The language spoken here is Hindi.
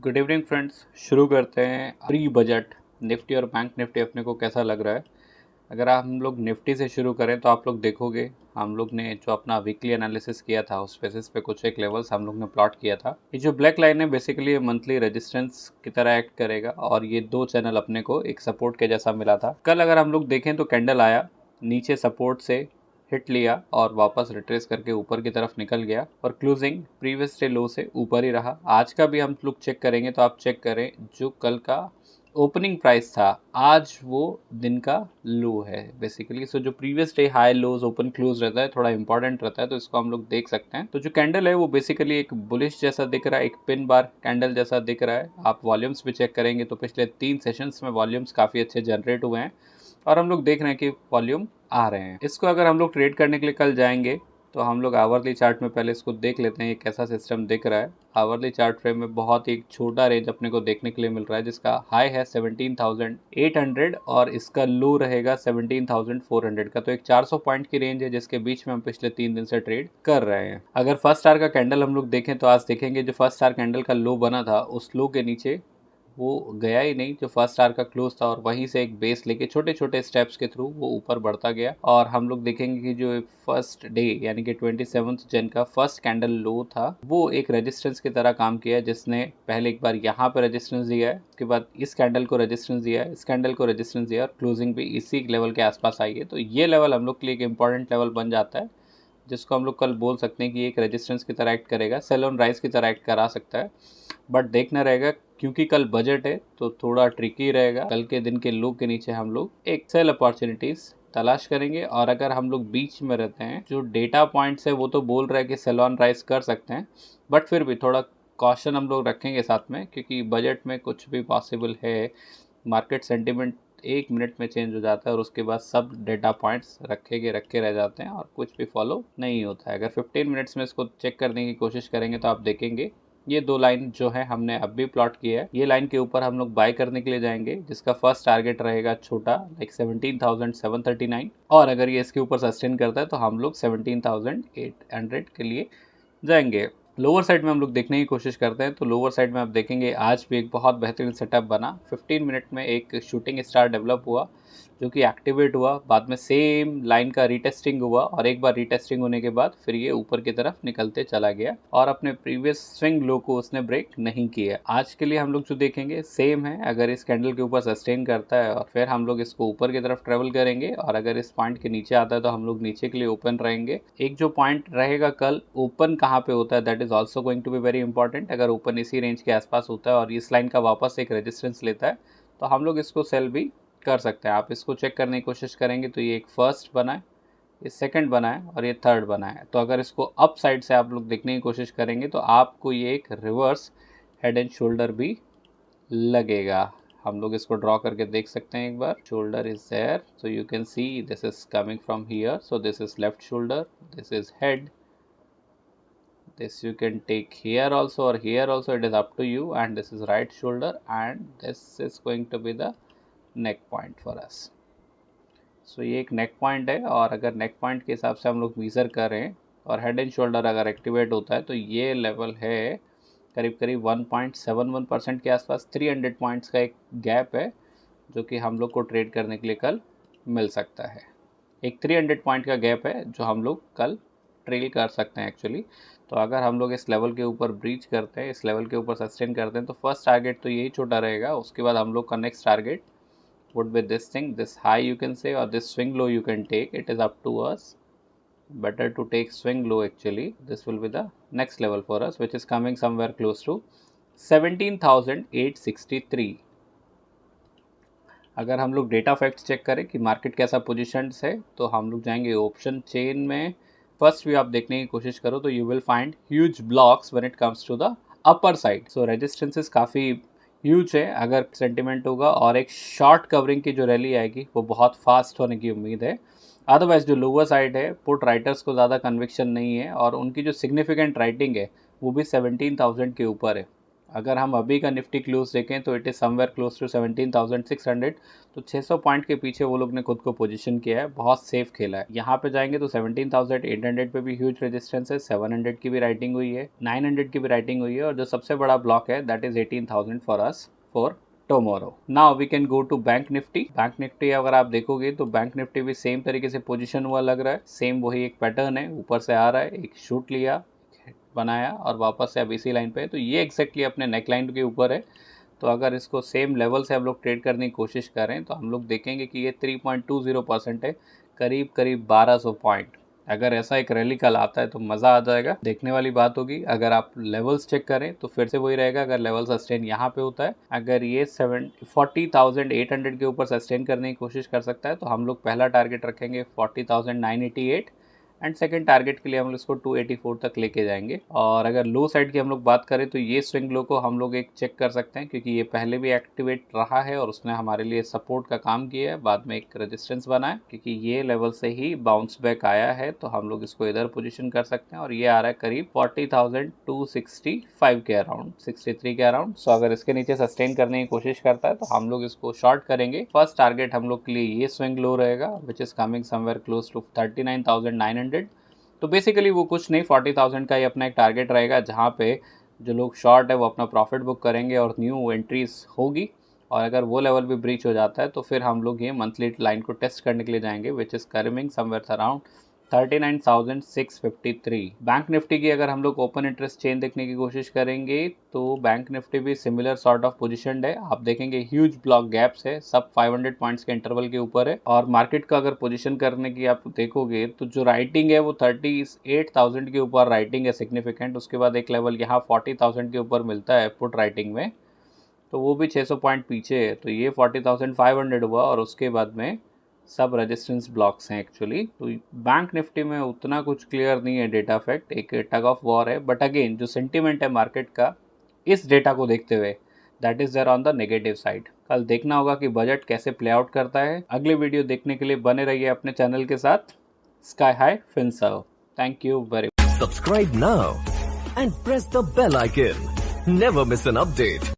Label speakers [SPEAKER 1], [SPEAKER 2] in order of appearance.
[SPEAKER 1] Good evening friends. शुरू करते हैं प्री बजट निफ्टी और बैंक निफ्टी अपने को कैसा लग रहा है। अगर हम लोग निफ्टी से शुरू करें तो आप लोग देखोगे हम लोग ने जो अपना वीकली एनालिसिस किया था उस बेसिस पे कुछ एक लेवल्स हम लोग ने प्लॉट किया था। ये जो ब्लैक लाइन है बेसिकली ये मंथली रेजिस्टेंस की तरह एक्ट करेगा और ये दो चैनल अपने को एक सपोर्ट के जैसा मिला था। कल अगर हम लोग देखें तो कैंडल आया, नीचे सपोर्ट से हिट लिया और वापस रिट्रेस करके ऊपर की तरफ निकल गया और क्लोजिंग प्रीवियस डे लो से ऊपर ही रहा। आज का भी हम लोग चेक करेंगे तो आप चेक करें जो कल का ओपनिंग प्राइस था आज वो दिन का लो है बेसिकली। सो जो प्रीवियस डे हाई लोज ओपन क्लोज रहता है थोड़ा इंपॉर्टेंट रहता है, तो इसको हम लोग देख सकते हैं। तो जो कैंडल है वो बेसिकली एक बुलिश जैसा दिख रहा है, एक पिन बार कैंडल जैसा दिख रहा है। आप वॉल्यूम्स भी चेक करेंगे तो पिछले 3 सेशंस में वॉल्यूम्स काफ़ी अच्छे जनरेट हुए हैं और हम लोग देख रहे हैं कि वॉल्यूम आ रहे हैं। इसको अगर हम लोग ट्रेड करने के लिए कल जाएंगे तो हम लोग आवरली चार्ट में पहले इसको देख लेते हैं ये कैसा सिस्टम दिख रहा है। आवरली चार्ट फ्रेम में बहुत ही छोटा रेंज अपने को देखने के लिए मिल रहा है जिसका हाई है 17,800 और इसका लो रहेगा 17,400 का। तो एक 400 पॉइंट की रेंज है जिसके बीच में हम पिछले 3 दिन से ट्रेड कर रहे हैं। अगर फर्स्ट आवर का कैंडल हम लोग देखें तो आज देखेंगे जो फर्स्ट आवर कैंडल का लो बना था उस लो के नीचे वो गया ही नहीं, जो फर्स्ट आवर का क्लोज था, और वहीं से एक बेस लेके छोटे छोटे स्टेप्स के थ्रू वो ऊपर बढ़ता गया। और हम लोग देखेंगे कि जो फर्स्ट डे यानी कि 27 जन का फर्स्ट कैंडल लो था वो एक रेजिस्टेंस की तरह काम किया, जिसने पहले एक बार यहाँ पे रेजिस्टेंस दिया है, उसके बाद इस कैंडल को रेजिस्टेंस दिया है, इस कैंडल को रेजिस्टेंस दिया और क्लोजिंग भी इसी लेवल के आसपास आई है। तो ये लेवल हम लोग के लिए एक इंपॉर्टेंट लेवल बन जाता है जिसको हम लोग कल बोल सकते हैं कि एक रेजिस्टेंस की तरह एक्ट करेगा, सेल ऑन राइज की तरह एक्ट करा सकता है। बट देखना रहेगा क्योंकि कल बजट है तो थोड़ा ट्रिकी रहेगा। कल के दिन के लो के नीचे हम लोग एक सेल अपॉर्चुनिटीज तलाश करेंगे और अगर हम लोग बीच में रहते हैं, जो डेटा पॉइंट्स है वो तो बोल रहा है कि सेल ऑन राइज कर सकते हैं, बट फिर भी थोड़ा कॉशन हम लोग रखेंगे साथ में, क्योंकि बजट में कुछ भी पॉसिबल है। मार्केट सेंटिमेंट 1 मिनट में चेंज हो जाता है और उसके बाद सब डेटा पॉइंट्स रखे रह जाते हैं और कुछ भी फॉलो नहीं होता है। अगर 15 मिनट्स में इसको चेक करने की कोशिश करेंगे तो आप देखेंगे ये दो लाइन जो है हमने अब भी प्लॉट किया है, ये लाइन के ऊपर हम लोग बाय करने के लिए जाएंगे जिसका फर्स्ट टारगेट रहेगा छोटा लाइक 17,739 और अगर ये इसके ऊपर सस्टेन करता है तो हम लोग 17,800 के लिए जाएंगे। लोअर साइड में हम लोग देखने की कोशिश करते हैं तो लोअर साइड में आप देखेंगे आज भी एक बहुत बेहतरीन सेटअप बना। 15 मिनट में एक शूटिंग स्टार डेवलप हुआ जो कि एक्टिवेट हुआ, बाद में सेम लाइन का रीटेस्टिंग हुआ और एक बार रीटेस्टिंग होने के बाद फिर ये ऊपर की तरफ निकलते चला गया और अपने प्रीवियस स्विंग लो को उसने ब्रेक नहीं किया। आज के लिए हम लोग जो देखेंगे सेम है, अगर इस कैंडल के ऊपर सस्टेन करता है और फिर हम लोग इसको ऊपर की तरफ ट्रेवल करेंगे और अगर इस पॉइंट के नीचे आता है तो हम लोग नीचे के लिए ओपन रहेंगे। एक जो पॉइंट रहेगा कल ओपन कहाँ पे होता है that is also going to be very important. अगर ओपन इसी रेंज के आसपास होता है और इस लाइन का वापस एक रेजिस्टेंस लेता है तो हम लोग इसको सेल भी कर सकते हैं। आप इसको चेक करने की कोशिश करेंगे तो ये एक फर्स्ट बना है, ये सेकंड बना है और ये थर्ड बना है। तो अगर इसको अप साइड से आप लोग देखने की कोशिश करेंगे तो आपको ये एक रिवर्स हेड एंड शोल्डर भी लगेगा। हम लोग इसको ड्रॉ करके देख सकते हैं एक बार। Shoulder is there, so you can see this is coming from here, so this is left shoulder, this is head, this you can take here also or here also, it is up to you, and this is right shoulder and this is going to be the neck point for us. So ये एक नेक पॉइंट है और अगर नेक पॉइंट के हिसाब से हम लोग मीजर करें और हेड एंड शोल्डर अगर एक्टिवेट होता है तो ये लेवल है करीब करीब 1.71% के आसपास। 300 पॉइंट्स का एक गैप है जो कि हम लोग को ट्रेड करने के लिए कल मिल सकता है। एक 300 पॉइंट का गैप है जो हम लोग कल ट्रेल कर सकते हैं एक्चुअली। तो अगर हम लोग इस लेवल के ऊपर ब्रीच करते हैं, इस लेवल के ऊपर सस्टेन करते हैं तो फर्स्ट टारगेट तो यही छोटा रहेगा। उसके बाद हम लोग का next target would be this thing, this high you can say, or this swing low you can take. It is up to us. Better to take swing low actually. This will be the next level for us, which is coming somewhere close to 17,863. अगर हम लोग डेटा फैक्ट्स चेक करें कि मार्केट कैसा पोजिशन है तो हम लोग जाएंगे ऑप्शन चेन में। फर्स्ट भी आप देखने की कोशिश करो तो you will find huge blocks when it comes to the upper side. So resistances काफ़ी ह्यूज है अगर सेंटिमेंट होगा और एक शॉर्ट कवरिंग की जो रैली आएगी वो बहुत फास्ट होने की उम्मीद है। अदरवाइज जो लोअर साइड है पुट राइटर्स को ज़्यादा कन्विक्शन नहीं है और उनकी जो सिग्निफिकेंट राइटिंग है वो भी 17,000 के ऊपर है। अगर हम अभी का निफ्टी क्लोज देखें तो it is somewhere close to 17,600, तो 600 पॉइंट के पीछे वो लोग ने खुद को पोजीशन किया है, बहुत सेफ खेला है। यहाँ पे जाएंगे तो 17,800 पे भी ह्यूज रेजिस्टेंस है, 700 की भी राइटिंग हुई है, 900 की भी राइटिंग हुई है, और जो सबसे बड़ा ब्लॉक है that is 18,000 for us for tomorrow. Now we can go to bank Nifty. Bank Nifty अगर आप देखोगे तो बैंक निफ्टी भी सेम तरीके से पोजीशन हुआ लग रहा है, सेम वही एक पैटर्न है, ऊपर से आ रहा है, एक शूट लिया, बनाया और वापस से अब इसी लाइन पे है, तो ये एक्जैक्टली अपने नेक लाइन के ऊपर है। तो अगर इसको सेम लेवल से हम लोग ट्रेड करने की कोशिश करें तो हम लोग देखेंगे कि ये 3.20% है, करीब करीब 1200 पॉइंट। अगर ऐसा एक रैली कल आता है तो मज़ा आ जाएगा, देखने वाली बात होगी। अगर आप लेवल्स चेक करें तो फिर से वही रहेगा, अगर लेवल सस्टेन यहाँ पे होता है, अगर ये 40,800 के ऊपर सस्टेन करने की कोशिश कर सकता है तो हम लोग पहला टारगेट रखेंगे 40,988, एंड सेकंड टारगेट के लिए हम लोग इसको 284 तक लेके जाएंगे। और अगर लो साइड की हम लोग बात करें तो ये स्विंग लो को हम लोग एक चेक कर सकते हैं, क्योंकि ये पहले भी एक्टिवेट रहा है और उसने हमारे लिए सपोर्ट का काम किया है, बाद में एक रेजिस्टेंस बना है, क्योंकि ये लेवल से ही बाउंस बैक आया है, तो हम लोग इसको इधर पोजिशन कर सकते हैं। और ये आ रहा है करीब 40,265 के अराउंड, 63 के अराउंड। सो अगर इसके नीचे सस्टेन करने की कोशिश करता है तो हम लोग इसको शॉर्ट करेंगे। फर्स्ट टारगेट हम लोग के लिए ये स्विंग लो रहेगा, which is coming somewhere close to 39,900। तो बेसिकली वो कुछ नहीं, 40,000 का ही अपना एक टारगेट रहेगा, जहाँ पे जो लोग शॉर्ट है वो अपना प्रॉफिट बुक करेंगे और न्यू एंट्रीज होगी। और अगर वो लेवल भी ब्रीच हो जाता है तो फिर हम लोग ये मंथली लाइन को टेस्ट करने के लिए जाएंगे, which is coming somewhere around 39,653। Bank Nifty की अगर हम लोग ओपन इंटरेस्ट चेन देखने की कोशिश करेंगे तो बैंक निफ्टी भी सिमिलर सॉर्ट ऑफ पोजीशनड है। आप देखेंगे ह्यूज ब्लॉक गैप्स है, सब 500 पॉइंट्स के इंटरवल के ऊपर है। और मार्केट का अगर पोजीशन करने की आप देखोगे तो जो राइटिंग है वो 38,000 के ऊपर राइटिंग है सिग्निफिकेंट। उसके बाद एक लेवल यहाँ 40,000 के ऊपर मिलता है पुट राइटिंग में, तो वो भी 600 पॉइंट पीछे है, तो ये 40,500 हुआ। और उसके बाद में सब रेजिस्टेंस ब्लॉक्स हैं एक्चुअली। तो बैंक निफ्टी में उतना कुछ क्लियर नहीं है डेटा फैक्ट, एक टग ऑफ वॉर है, बट अगेन जो सेंटीमेंट है मार्केट का इस डेटा को देखते हुए that is there on the negative side. कल देखना होगा कि बजट कैसे प्ले आउट करता है। अगले वीडियो देखने के लिए बने रहिए अपने चैनल के साथ sky high Finserv. Thank you very much.
[SPEAKER 2] Subscribe now and press the bell icon. Never miss an update.